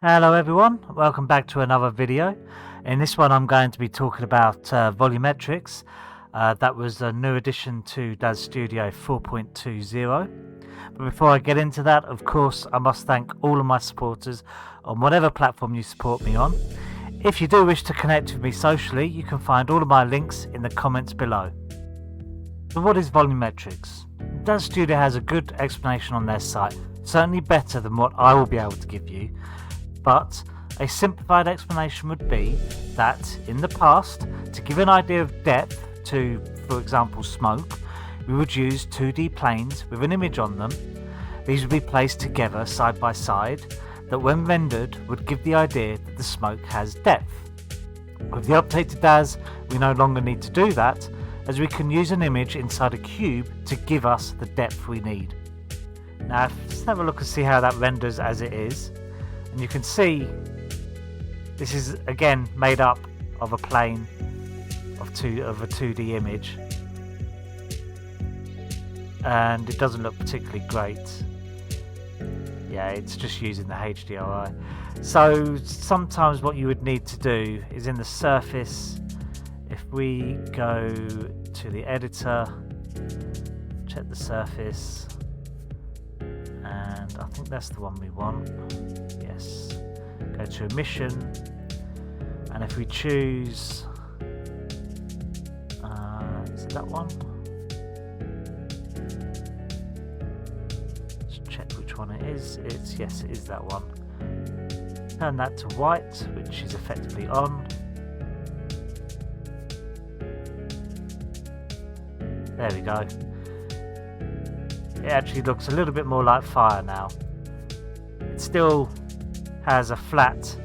Hello everyone, welcome back to another video. In this one I'm going to be talking about Volumetrics. That was a new addition to DAZ Studio 4.20. But before I get into that, of course, I must thank all of my supporters on whatever platform you support me on. If you do wish to connect with me socially, you can find all of my links in the comments below. So what is Volumetrics? DAZ Studio has a good explanation on their site, certainly better than what I will be able to give you. But a simplified explanation would be that in the past, to give an idea of depth to, for example, smoke, we would use 2D planes with an image on them. These would be placed together side by side, that when rendered would give the idea that the smoke has depth. With the updated DAZ, we no longer need to do that, as we can use an image inside a cube to give us the depth we need. Now let's have a look and see how that renders as it is. And you can see this is again made up of a plane of a 2D image, and it doesn't look particularly great. Yeah, it's just using the HDRI. So sometimes what you would need to do is in the surface, if we go to the editor, check the surface, and I think that's the one we want. Yes, go to emission, and if we choose is it that one? Let's check which one it is. Yes, it is that one. Turn that to white, which is effectively on. There we go. It actually looks a little bit more like fire now. It still has a flat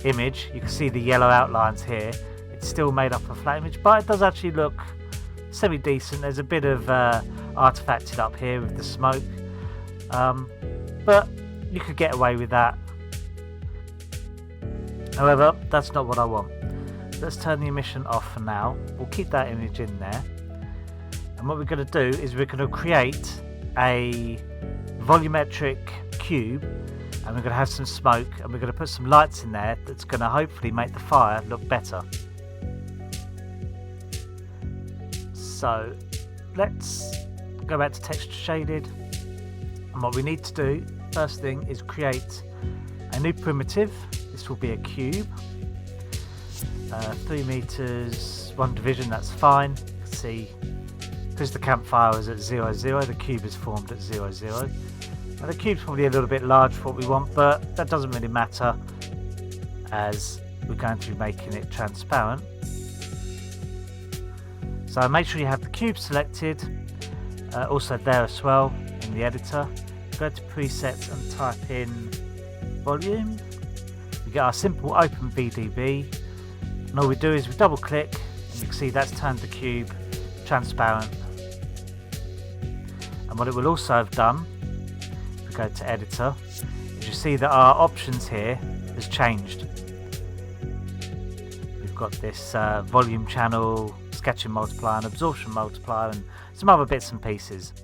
image. You can see the yellow outlines here. It's still made up of a flat image, but it does actually look semi-decent. There's a bit of artifacted up here with the smoke, but you could get away with that. However, that's not what I want. Let's turn the emission off for now. We'll keep that image in there. And what we're going to do is we're going to create a volumetric cube, and we're going to have some smoke, and we're going to put some lights in there that's going to hopefully make the fire look better. So let's go back to texture shaded, and what we need to do first thing is create a new primitive. This will be a cube, 3 meters 1 division, that's fine. You can see because the campfire is at 0, 0, the cube is formed at 0, 0. Now the cube's probably a little bit large for what we want, but that doesn't really matter as we're going to be making it transparent. So make sure you have the cube selected, also there as well in the editor. Go to presets and type in volume. We get our simple open VDB, and all we do is we double click, and you can see that's turned the cube transparent. And what it will also have done, if we go to editor, is you see that our options here has changed. We've got this volume channel, sketching multiplier and absorption multiplier, and some other bits and pieces.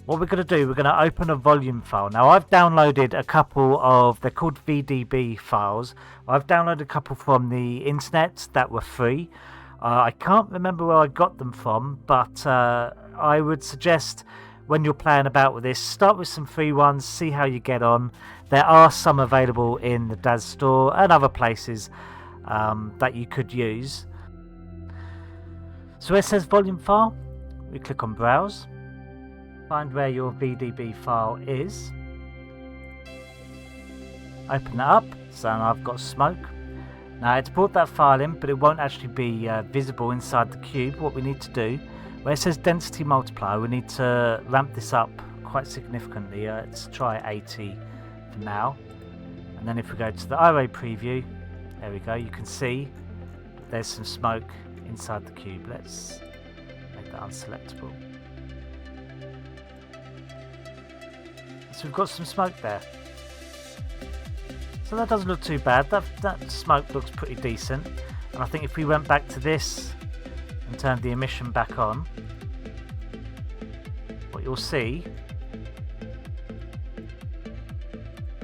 What we're going to do, we're going to open a volume file. Now I've downloaded a couple of, they're called VDB files. I've downloaded a couple from the internet that were free. I can't remember where I got them from, but I would suggest when you're playing about with this, start with some free ones, see how you get on. There are some available in the DAZ store and other places that you could use. So where it says volume file, we click on browse, find where your VDB file is, open that up. So now I've got smoke. Now it's brought that file in, but it won't actually be visible inside the cube. What we need to do, where it says density multiplier, we need to ramp this up quite significantly. Let's try 80 for now. And then if we go to the array preview, there we go, you can see there's some smoke inside the cube. Let's make that unselectable. So we've got some smoke there. So that doesn't look too bad. That smoke looks pretty decent. And I think if we went back to this and turned the emission back on, what you'll see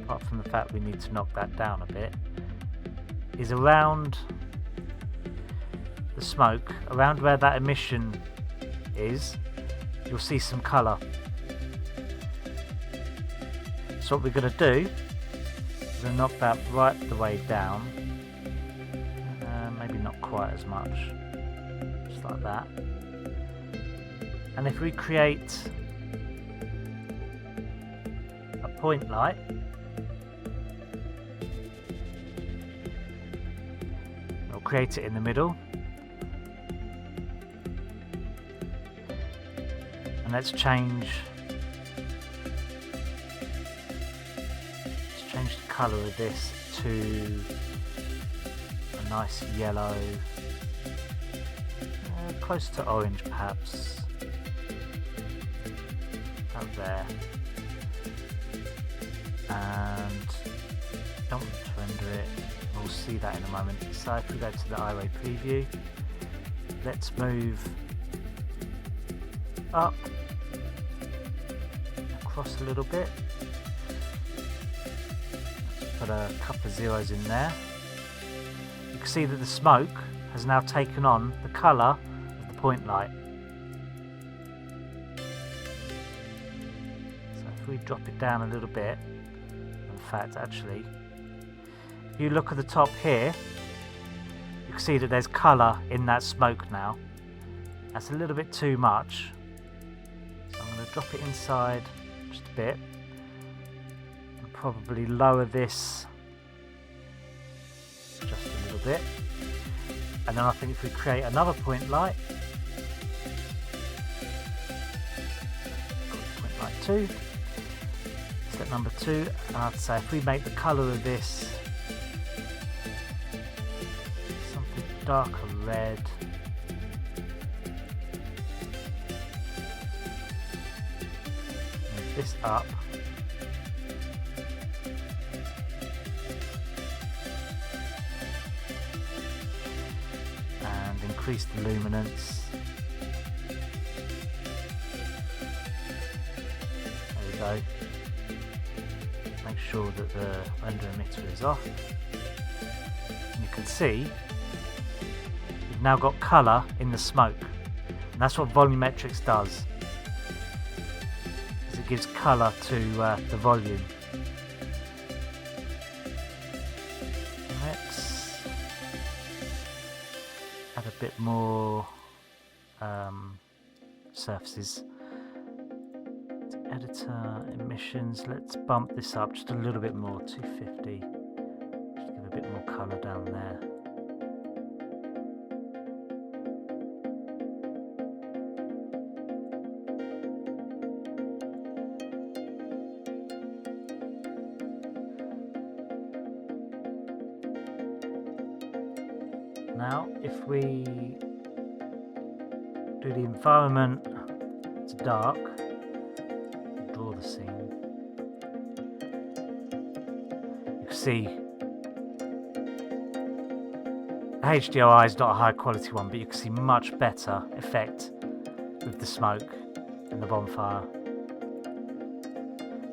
apart from the fact we need to knock that down a bit, is around the smoke, around where that emission is, you'll see some colour. So what we're going to do is going to knock that right the way down, maybe not quite as much, just like that. And if we create a point light, we'll create it in the middle, and let's change the colour of this to a nice yellow, close to orange perhaps, up there. And don't want to render it, we'll see that in a moment. So if we go to the iRay preview, let's move up, across a little bit. Let's put a couple of zeros in there. You can see that the smoke has now taken on the colour of the point light. So if we drop it down a little bit, in fact actually, if you look at the top here, you can see that there's colour in that smoke now. That's a little bit too much. So I'm going to drop it inside just a bit and probably lower this just a little bit. And then I think if we create another point light, point light 2, step number 2, and I'd say if we make the colour of this something darker red, move this up, and increase the luminance. There we go. Make sure that the render emitter is off. And you can see we've now got colour in the smoke, and that's what Volumetrics does, is it gives colour to the volume. Let's add a bit more surfaces. Editor emissions, let's bump this up just a little bit more, 250, just give a bit more colour down there. Now if we do the environment to dark, draw the scene, you can see the HDRI is not a high quality one, but you can see much better effect with the smoke and the bonfire.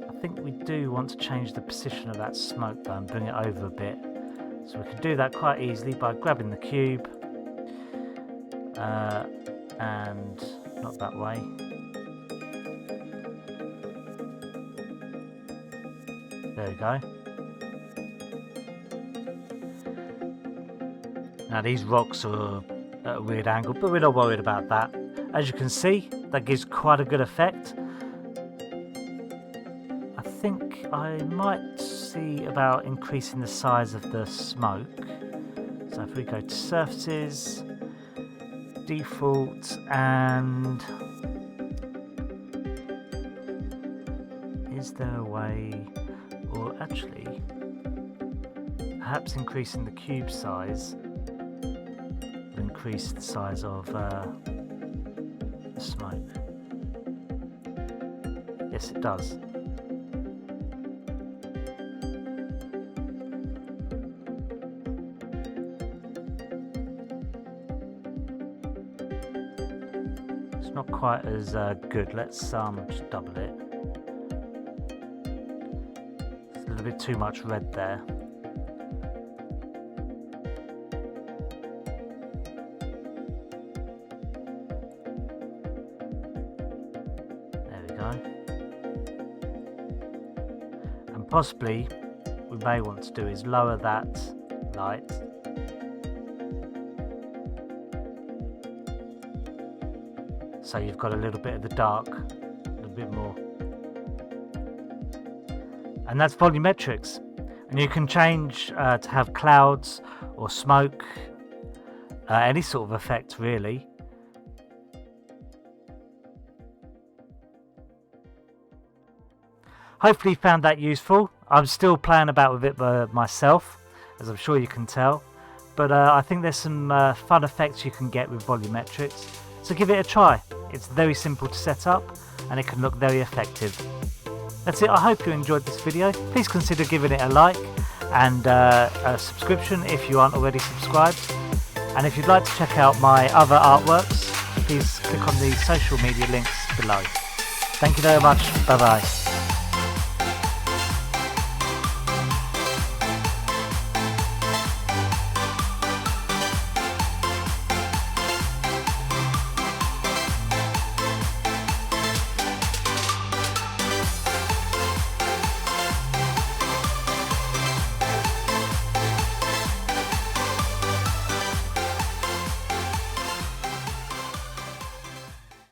I think we do want to change the position of that smoke though and bring it over a bit, so we can do that quite easily by grabbing the cube and not that way. There we go. Now these rocks are at a weird angle, but we're not worried about that. As you can see, that gives quite a good effect. I think I might see about increasing the size of the smoke. So if we go to surfaces, default, and is there a way, or actually perhaps increasing the cube size will increase the size of the smoke. Yes, it does. It's not quite as good. Let's just double it. It's a a bit too much red there. There we go. And possibly we may want to do is lower that light. So you've got a little bit of the dark, a little bit more. And that's Volumetrics. And you can change to have clouds or smoke, any sort of effect really. Hopefully you found that useful. I'm still playing about with it myself, as I'm sure you can tell. But I think there's some fun effects you can get with Volumetrics. So give it a try. It's very simple to set up and it can look very effective. That's it. I hope you enjoyed this video. Please consider giving it a like and a subscription if you aren't already subscribed. And if you'd like to check out my other artworks, please click on the social media links below. Thank you very much. Bye bye.